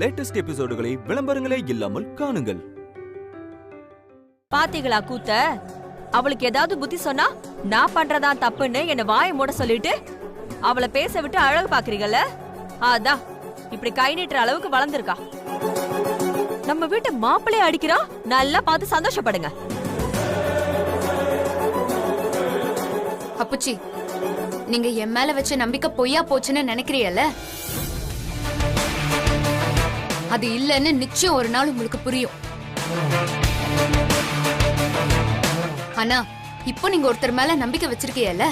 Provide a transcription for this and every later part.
Latest எபிசோடுகளை விளம்பரங்களே இல்லாமல் காணுங்கள். பாத்தீங்களா கூத்த? அவளுக்கு ஏதாவது புத்தி சொன்னா நான் பண்றதா தப்புன்னு என்ன வாயை மூட சொல்லிட்டு அவளை பேச விட்டு அழகு பாக்குறீங்கல்ல? அதான் இப்படி கை நீட்டுற அளவுக்கு வளர்ந்துருக்கா. நம்ம வீட்டு மாப்பிள்ளைய அடிக்கிறா, நல்லா பார்த்து சந்தோஷப்படுங்க. அப்புச்சி, நீங்க என் மேல வச்ச நம்பிக்கை பொய்யா போச்சுன்னு நினைக்கிறீல்ல? அது இல்லன்னு நிச்சயம் ஒரு நாள் உங்களுக்கு புரியும். ஆனா இப்போ நீங்க ஒருத்தர் மேல நம்பிக்கை வச்சிருக்கீல்ல,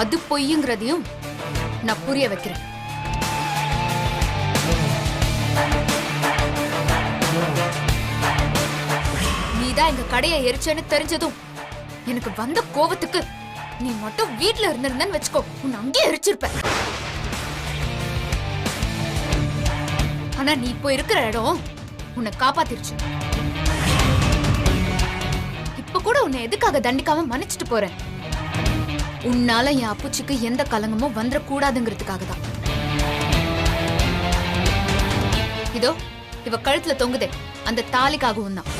அது பொய்யுங்கிறதையும் நான் புரிய வைக்கிறேன். நீதான் எங்க கடையை எரிச்சேன்னு தெரிஞ்சதும் எனக்கு வந்த கோவத்துக்கு நீ மட்டும் வீட்டுல இருந்திருந்தன்னு வச்சுக்கோ, உன்னை அங்கேயே எரிச்சிருப்ப. ஆனா நீ இப்போ இருக்கிற இடம் உன்னை காப்பாத்திருச்சு. இப்ப கூட உன்னை எதுக்காக தண்டிக்காம மன்னிச்சுட்டு போறேன்? உன்னால என் அப்புச்சிக்கு எந்த கலங்கமும் வந்துடக்கூடாதுங்கிறதுக்காக தான். இதோ இவ கழுத்துல தொங்குதே, அந்த தாலிக்காகவும் தான்.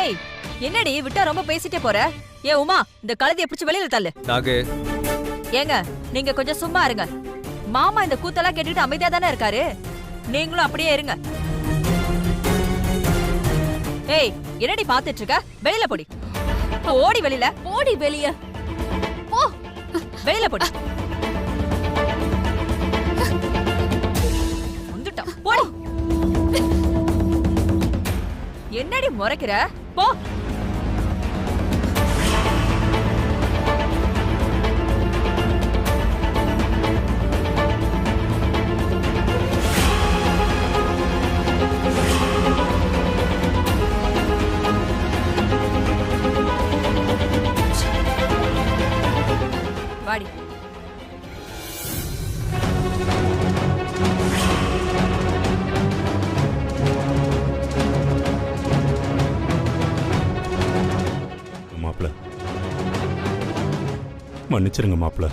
ஏய், என்னடி விட்டா ரொம்ப பேசிட்டே போற? ஏ உமா, இந்த கழுதையை பிடிச்சு வெளியில தள்ளு. ஏங்க, நீங்க கொஞ்சம் சும்மா இருங்க. மாமா இந்த கூத்தெல்லாம் கேட்டுட்டு அமைதியா தானே இருக்காரு, நீங்களும் அப்படியே இருங்க. ஏய், என்னடி பாத்துட்டு இருக்க? வெளியில போடி. ஓடி வெளியில. ஓடி வெளிய. போ. வெளியில போடி. வந்துட்டா. போடி. என்னடி முறைக்கிற? போ. வாடி. மாப்பிள, மன்னிச்சிருங்க மாப்பிள.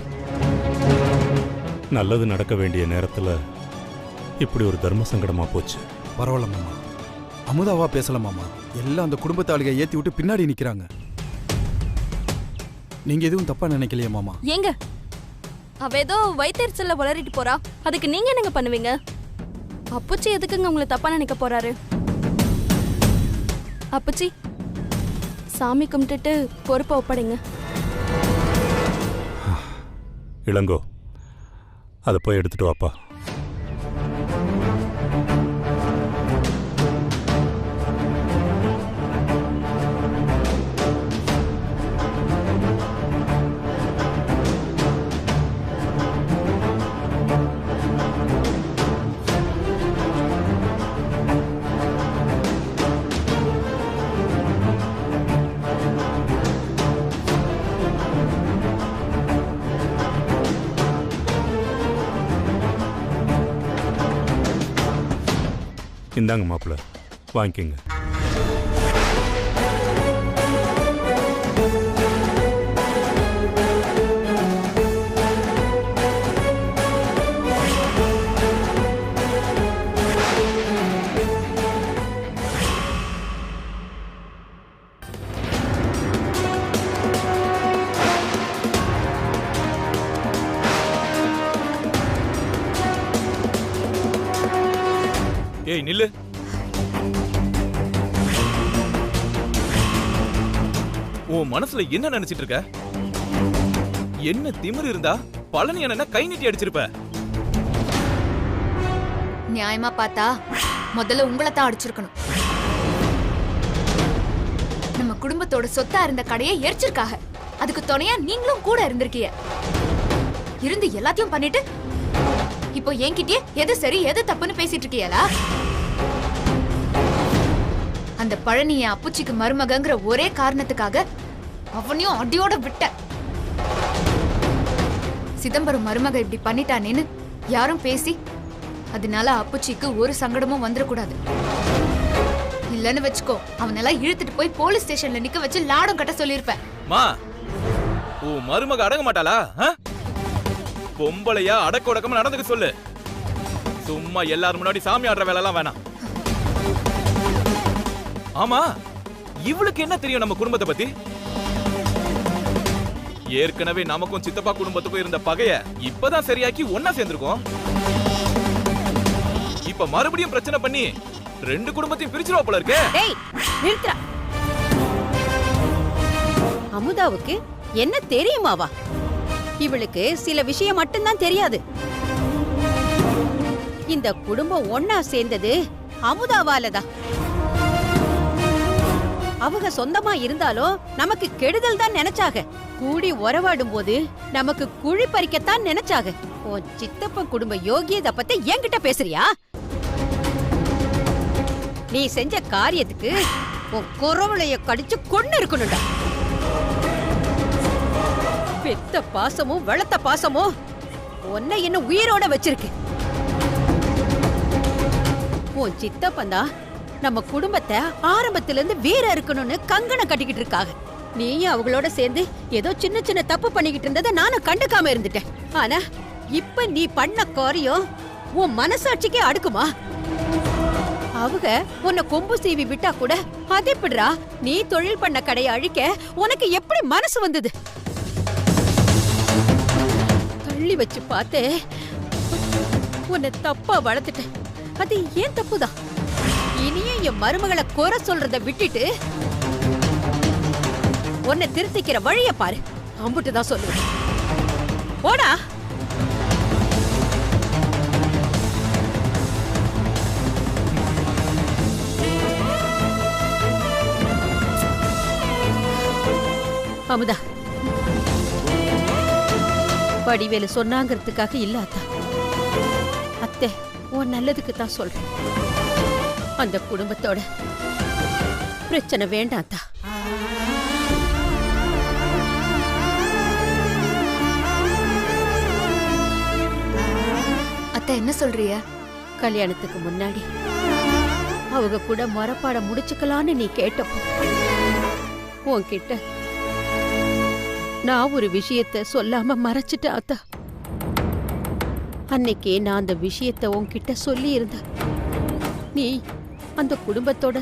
நல்லது நடக்க வேண்டிய நேரத்துல இப்படி ஒரு தர்ம சங்கடமா போச்சு. பரவாயில்ல மாமா, அமுதாவா பேசல மாமா. எல்லாம் அந்த குடும்பத்தாளிகை ஏத்தி விட்டு பின்னாடி நிக்கிறாங்க. நீங்க எதுவும் தப்பா நினைக்கலையா மாமா? ஏங்க, அவ ஏதோ வயிற்றுச்சல்ல வளரிட்டு போறா, அதுக்கு நீங்க என்னங்க பண்ணுவீங்க? அப்புச்சி எதுக்குங்க உங்களை தப்பா நினைக்க போறாரு? அப்புச்சி, சாமி கும்பிட்டுட்டு பொறுப்பை ஒப்படைங்க. இளங்கோ, அதை போய் எடுத்துட்டு வாப்பா. இந்தாங்க மாப்பிள்ள, வாங்கிக்கங்க. ஏய் நில்லு. உன் மனசுல என்ன நினைச்சிட்டு இருக்க? என்ன திமிரு இருந்தா பழனி என்ன கை நீட்டி அடிச்சிருப்ப. நியாயமா பார்த்தா முதல்ல உங்களை தான் அடிச்சிருக்கணும். நம்ம குடும்பத்தோட சொத்தா இருந்த கடையை எரிச்சிருக்காங்க. அதுக்கு துணையா நீங்களும் கூட இருந்திருக்கீங்க. இருந்து எல்லாத்தையும் பண்ணிட்டு இப்போ என்கிட்டயே எது சரி எது தப்புன்னு பேசிட்டு இருக்கீங்களா? அந்த பழனி என் அப்புச்சிக்கு மருமகங்கிற ஒரே காரணத்துக்காக அவனையும் அடியோட விட்ட. சிதம்பரம் மருமக இப்படி பண்ணிட்டானேன்னு யாரும் பேசி அதனால அப்புச்சிக்கு ஒரு சங்கடமும் வந்துடக்கூடாது. இல்லன்னு வச்சுக்கோ, அவனெல்லாம் இழுத்துட்டு போய் போலீஸ் ஸ்டேஷன்ல நிக்க வச்சு லாடம் கட்ட சொல்லிருப்பேன். மா, ஓ மருமக அடங்க மாட்டாளா? பொம்பளையா அடக்க உடக்கமா நடந்துக்க சொல்லு. சும்மா எல்லாரும் முன்னாடி சாமி ஆடுற வேலை எல்லாம் வேணாம். ஆமா, இவளுக்கு என்ன தெரியும் நம்ம குடும்பத்தை பத்தி? ஏற்கனவே நமக்கும் சித்தப்பா குடும்பத்துக்கும் இருந்த பகைய இப்பதான் சரியாக்கி ஒன்னா சேர்ந்திருக்கோம். இப்ப மறுபடியும் பிரச்சனை பண்ணி 2 குடும்பத்தையும் பிரிச்சிருவா போல இருக்கு. டேய் நிறுத்துடா. அமுதாவுக்கு என்ன தெரியுமாவா? இவளுக்கு சில விஷயம் மட்டும்தான் தெரியாது. இந்த குடும்பம் ஒன்னா சேர்ந்தது அமுதாவாலதான். அவங்க சொந்தமா இருந்தாலும் நமக்கு கெடுதல் தான் நினைச்சாக. கூடி உறவாடும் போது நமக்கு குழி பறிக்கத்தான் நினைச்சாக. உன் சித்தப்ப குடும்ப யோகியதை பத்தி என்கிட்ட பேசுறியா? நீ செஞ்ச காரியத்துக்கு உன் குறவளைய கடிச்சு கொன்னு இருக்கணும்டா. பெத்த பாசமும் வளர்த்த பாசமும் உன்னை என்ன உயிரோட வச்சிருக்கு. உன் சித்தப்பந்தா நம்ம குடும்பத்தை ஆரம்பத்திலிருந்து வேற இருக்கணும்னு கங்கணம் கட்டிக்கிட்டு இருக்காங்க. நீயும் அவங்களோட சேர்ந்து ஏதோ சின்ன சின்ன தப்பு பண்ணிக்கிட்டு இருந்ததை நானும் கண்டுக்காம இருந்துட்டேன். ஆனா இப்ப நீ பண்ண காரியம் உன் மனசாட்சிக்கே அடுக்குமா? அவங்க உன்னை கொம்பு சீவி விட்டா கூட அது எப்படிடா நீ தொழில் பண்ண கடையை அழிக்க உனக்கு எப்படி மனசு வந்தது? தள்ளி வச்சு பார்த்தே உன்னை தப்பா வளர்த்துட்டேன். அது ஏன் தப்புதான். இனியும் என் மருமகளை குறை சொல்றத விட்டுட்டு உன்னை திருத்திக்கிற வழிய பாரு. அம்புட்டுதான் சொல்லுவேன். போடா. அமுதா, வடிவேலு சொன்னாங்கிறதுக்காக இல்லாதா அத்தை, உன் நல்லதுக்கு தான் சொல்றேன். அந்த குடும்பத்தோட பிரச்சனை வேண்டாத்தா. அத்தை என்ன சொல்றிய? கல்யாணத்துக்கு முன்னாடி அவங்க கூட மரப்பாட முடிச்சுக்கலான்னு நீ கேட்டப்போ உன்கிட்ட நான் ஒரு விஷயத்த சொல்லாம மறைச்சிட்டேன் அத்தா. அன்னைக்கே நான் அந்த விஷயத்த உன்கிட்ட சொல்லி இருந்தேன். நீ அந்த குடும்பத்தோட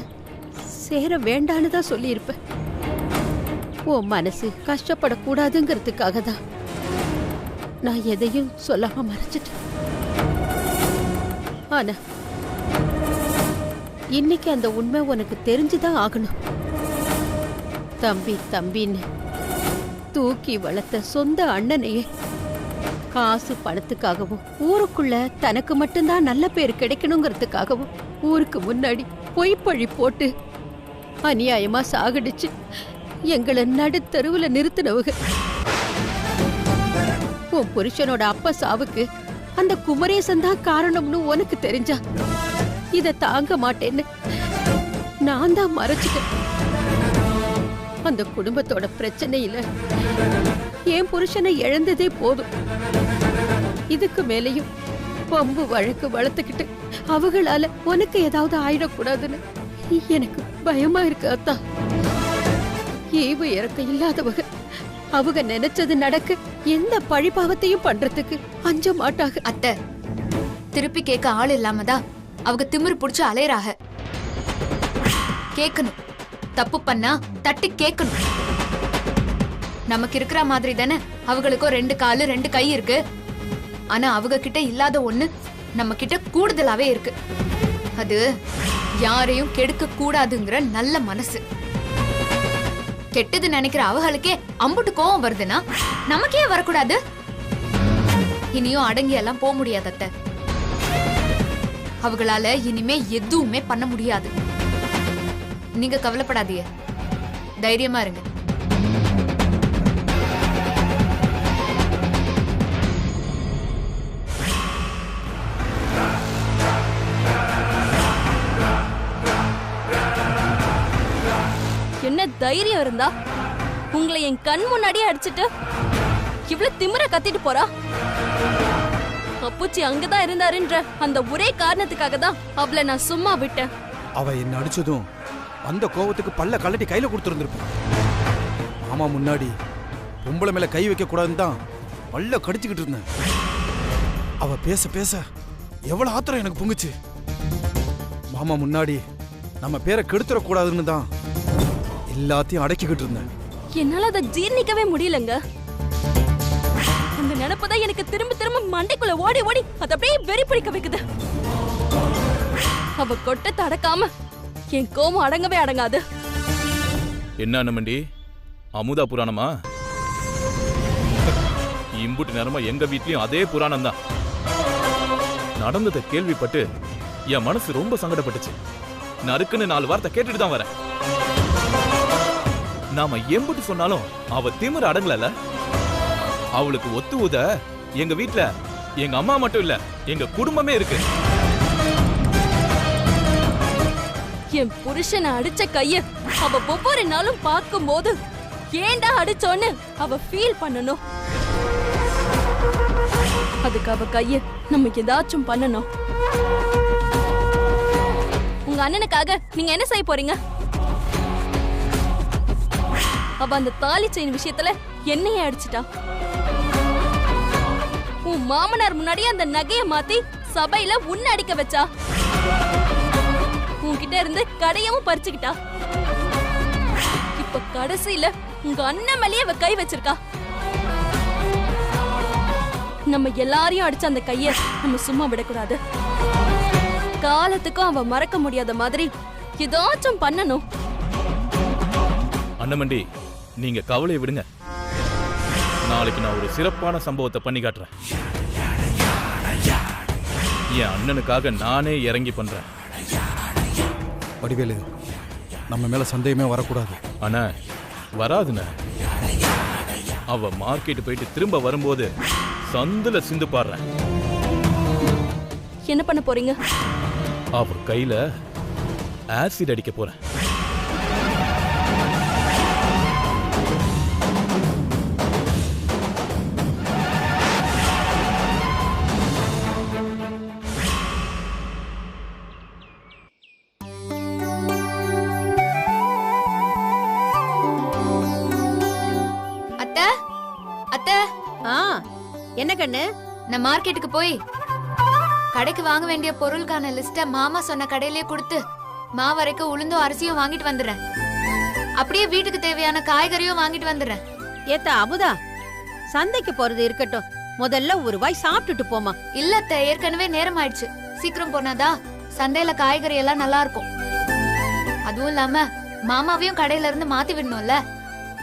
சேர வேண்டான்னு தான் சொல்லி இருப்ப. உன் மனசு கஷ்டப்படக்கூடாதுங்கிறதுக்காக தான் நான் எதையும் சொல்லாம மறைச்சிட்டேன். ஆனா இன்னைக்கு அந்த உண்மை உனக்கு தெரிஞ்சுதான் ஆகணும். தம்பி தம்பின்னு தூக்கி வளர்த்த சொந்த அண்ணனையே காசு பணத்துக்காகவும் ஊருக்குள்ள தனக்கு மட்டும்தான் நல்ல பேர் கிடைக்கணுங்கிறதுக்காகவும் ஊருக்கு முன்னாடி பொய்ப்பழி போட்டு அநியாயமா சாகடிச்சு எங்களை நடுத்தருவுல நிறுத்தினவங்க. உன் புருஷனோட அப்பா சாவுக்கு அந்த குமரேசன் தான் காரணம்னு உனக்கு தெரிஞ்சா இத தாங்க மாட்டேன்னு நான் தான் மறைச்சிட்டேன். அந்த குடும்பத்தோட பிரச்சனையில என் புருஷனை இழந்ததே போதும். இதுக்கு மேலையும் பம்பு வழக்கு வளர்த்துக்கிட்டு அவங்களால உனக்கு ஏதாவது ஆயிடக்கூடாதுன்னு எனக்கு பயமா இருக்கு அத்தா. ஈவு இறக்க இல்லாதவங்க அவங்க நினைச்சது நடக்க எந்த பழிபாவத்தையும் பண்றதுக்கு அஞ்ச மாட்டாங்க. அத்தை, திருப்பி கேட்க ஆள் இல்லாமதான் அவங்க திமிரு புடிச்சு அலையறாக. கேட்கணும், தப்பு பண்ணா தட்டி கேட்கணும். நமக்கு இருக்கிற மாதிரி தானே அவங்களுக்கும் 2 காலு 2 கை இருக்கு. ஆனா அவங்க கிட்ட இல்லாத ஒண்ணு நம்ம கிட்ட கூடுதலாவே இருக்கு. அது யாரையும் கெடுக்க கூடாதுங்கிற நல்ல மனசு. கெட்டது நினைக்கிற அவங்களுக்கே அம்புட்டு கோவம் வருதுன்னா நமக்கே வரக்கூடாது? இனியும் அடங்கி எல்லாம் போக முடியாது அத்தை. அவங்களால இனிமே எதுவுமே பண்ண முடியாது. நீங்க கவலைப்படாதீங்க, தைரியமா இருங்க. என்ன தைரியம் இருந்தா உங்களை என் கண் முன்னாடியே அடிச்சிட்டு இவ்வளவு திமிர கத்திட்டு போறா? அப்புச்சி அங்கதான் இருந்தாருன்ற அந்த ஒரே காரணத்துக்காக தான் அவளை நான் சும்மா விட்டேன். அவ என்ன அடிச்சதும் அந்த கோவத்துக்கு பல்ல கலட்டி கையில கொடுத்துருந்துருப்பான். மாமா முன்னாடி பொம்பளை மேல கை வைக்க கூடாதுன்னு தான் பல்ல கடிச்சுக்கிட்டு இருந்தேன். அவ பேச பேச எவ்வளவு ஆத்திரம் எனக்கு பொங்குச்சு. மாமா முன்னாடி நம்ம பேரை கெடுத்துடக்கூடாதுன்னு தான் எல்லாத்தையும் அடக்கிக்கிட்டு இருந்தேன். என்னால அதை ஜீர்ணிக்கவே முடியலங்க. அந்த நினைப்புதான் எனக்கு திரும்ப திரும்ப மண்டைக்குள்ள ஓடி ஓடி அது அப்படியே வெறி பிடிக்க வைக்குது. அவ கொட்ட தடக்காம என் கோபம் அடங்கவே அடங்காது. என்ன அண்ணமண்டி, அமுதா புராணமா? இம்புட்டு நேரமா எங்க வீட்லயும் அதே புராணம் தான். நடந்ததை கேள்விப்பட்டு என் மனசு ரொம்ப சங்கடப்பட்டுச்சு. நறுக்குன்னு 4 வார்த்தை கேட்டுட்டு தான் வரேன். நாம எம்புட்டு சொன்னாலும் அவ திமிர அடங்கல. அவளுக்கு ஒத்து ஊத எங்க வீட்ல எங்க அம்மா மட்டும் இல்ல, எங்க குடும்பமே இருக்கு. என் புருஷனை அடிச்ச கைய அவ ஒவ்வொரு நாளும் பார்க்கும் போது ஏண்டா அடிச்சோன்னு அவ ஃபீல் பண்ணணும். அதுக்கு அவ கைய நம்ம ஏதாச்சும் பண்ணணும். உங்க அண்ணனுக்காக நீங்க என்ன செய்ய போறீங்க? அவ அந்த தாலி செயின் விஷயத்துல என்னையே அடிச்சிட்டா. உன் மாமனார் முன்னாடி அந்த நகைய மாத்தி சபையில உன்னை அடிக்க வச்சா. உன்கிட்ட இருந்து கடையவும் பறிச்சுக்கிட்டா. இப்ப கடைசியில உங்க அண்ணன் மேலேயே அவ கை வச்சிருக்கா. நம்ம எல்லாரையும் அடிச்ச அந்த கைய நம்ம சும்மா விடக்கூடாது. காலத்துக்கும் அவ மறக்க முடியாத மாதிரி ஏதாச்சும் பண்ணணும். அண்ணமண்டி, நீங்க கவலையை விடுங்க. நாளைக்கு நான் ஒரு சிறப்பான சம்பவத்தை பண்ணி காட்டுறேன். என் அண்ணனுக்காக நானே இறங்கி பண்றேன். வடிவேலு, நம்ம மேல சந்தேகமே வரக்கூடாது. அண்ணா, வராதுண்ண. அவ மார்க்கெட் போயிட்டு திரும்ப வரும்போது சந்துல சிந்து பாடுறேன். என்ன பண்ண போறீங்க? அவ கையில ஆசிட் அடிக்க போறேன். அத்தை, அத்தை, ஆ, என்ன கண்ணு? நான் மார்க்கெட்டுக்கு போய் கடைக்கு வாங்க வேண்டிய பொருளுக்கான லிஸ்ட மாமா சொன்ன கடையிலே கொடுத்து மாவரைக்கும் உளுந்தும் அரிசியும் வாங்கிட்டு வந்துடுறேன். அப்படியே வீட்டுக்கு தேவையான காய்கறியும் வாங்கிட்டு வந்துடுறேன். ஏத்தா அமுதா, சந்தைக்கு போறது இருக்கட்டும், முதல்ல ஒரு வாய் சாப்பிட்டுட்டு போமா. இல்ல அத்தை, ஏற்கனவே நேரம் ஆயிடுச்சு. சீக்கிரம் போனாதா சந்தையில காய்கறி எல்லாம் நல்லா இருக்கும். அதுவும் இல்லாம மாமாவையும் கடையில இருந்து மாத்தி விடணும்ல,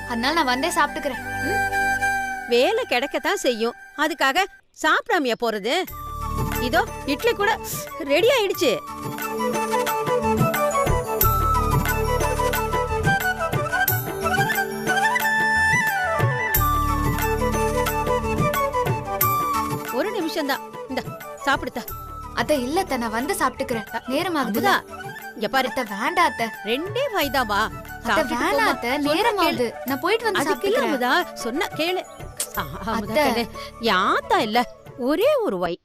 அதனால நான் வந்தே சாப்பிட்டுக்கிறேன். வேலை கிடைக்கத்தான் செய்யும், அதுக்காக சாப்பிடாமையா போறது? இதோ இட்லி கூட ரெடி ஆயிடுச்சு. ஒரு நிமிஷம் தான், இந்த சாப்பிடுதா. அத்தை இல்ல அத்தை, நான் வந்து சாப்பிட்டுக்கிறேன். நேரம் ஆகுதுல. இங்க பாரு, அத்தை வேண்டாம் அத்தை. 2 வாய்தாவா? அத்தை வேணாம் அத்தை, நேரம் ஆகுது. நான் போயிட்டு வந்து சாப்பிட்டுக்கிறேன். அமுதா சொன்ன கேளு. அத்தை. யாத்தா இல்ல, ஒரே ஒரு வாய்.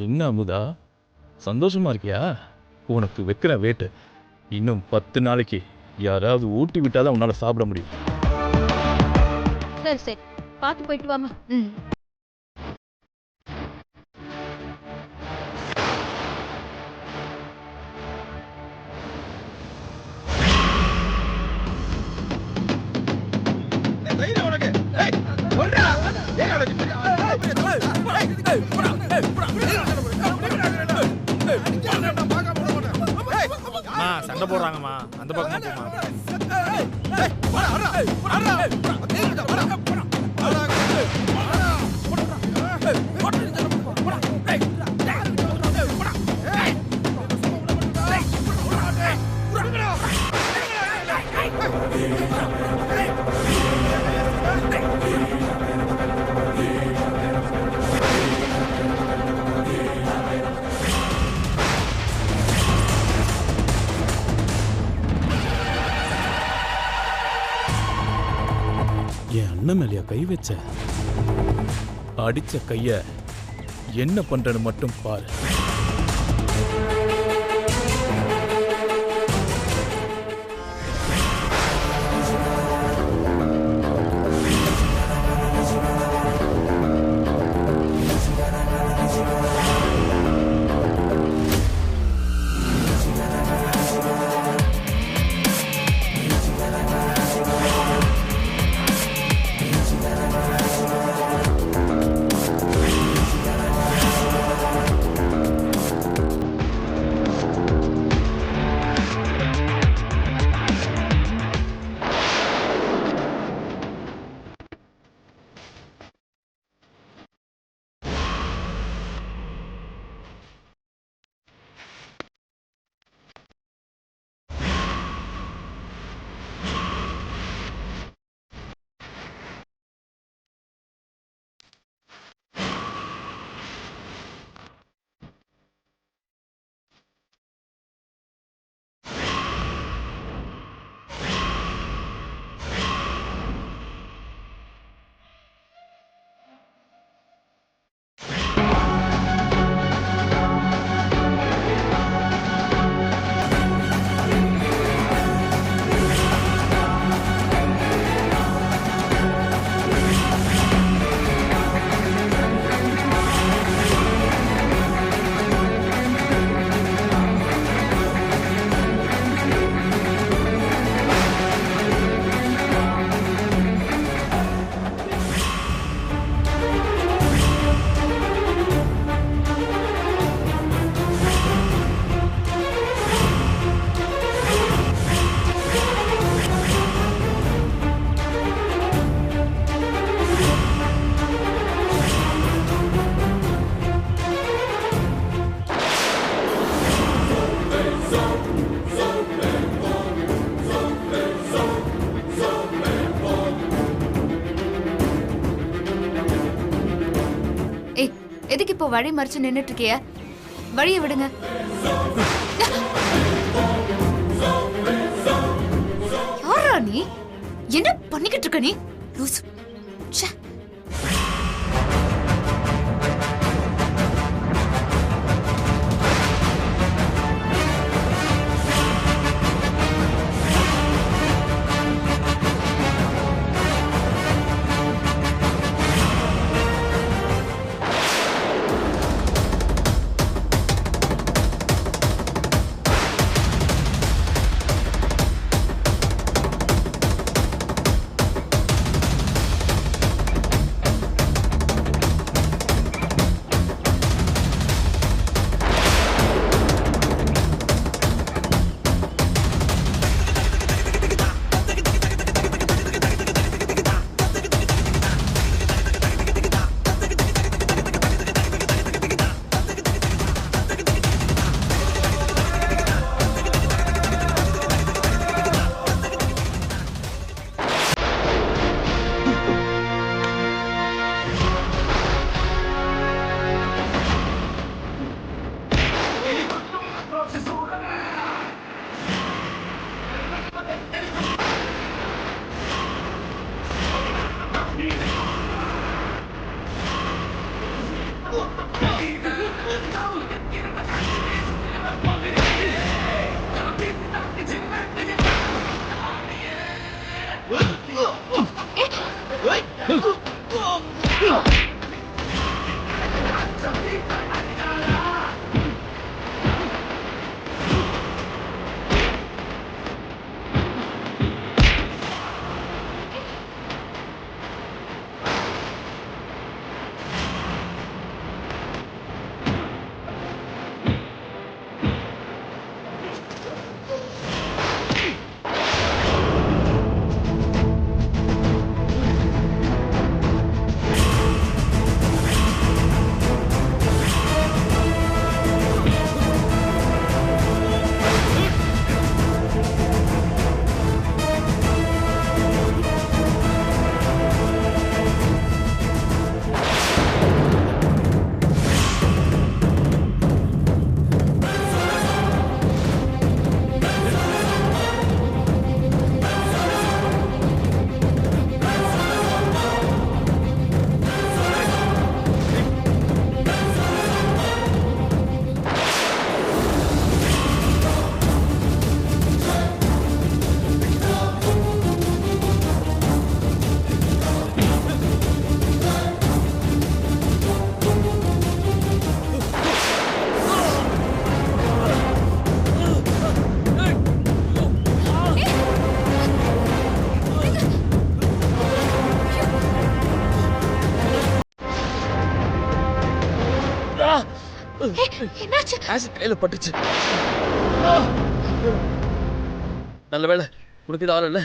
என்ன அமுதா, சந்தோஷமா இருக்கியா? உனக்கு வைக்கிற வேட்டு இன்னும் 10 நாளைக்கு யாராவது ஊட்டி விட்டாதான் உன்னால சாப்பிட முடியும். சரி சரி, பார்த்து போயிட்டு வாமா. சண்டை போடுறாங்கம்மா, அந்த பக்கமா போமா. என் அண்ணன் மேலையா கை வச்ச? அடிச்ச கைய என்ன பண்றன்னு மட்டும் பாரு. எதுக்கு இப்போ வழி மறிச்சு நின்னுட்டு இருக்கிய? வழியை விடுங்க. யாரா நீ? என்ன பண்ணிக்கிட்டு இருக்க நீ? லூசு. ச்சே. என்னாச்சு? ஆசிட் கையில பட்டுச்சு. நல்ல வேளை உனக்கு இது ஆளல.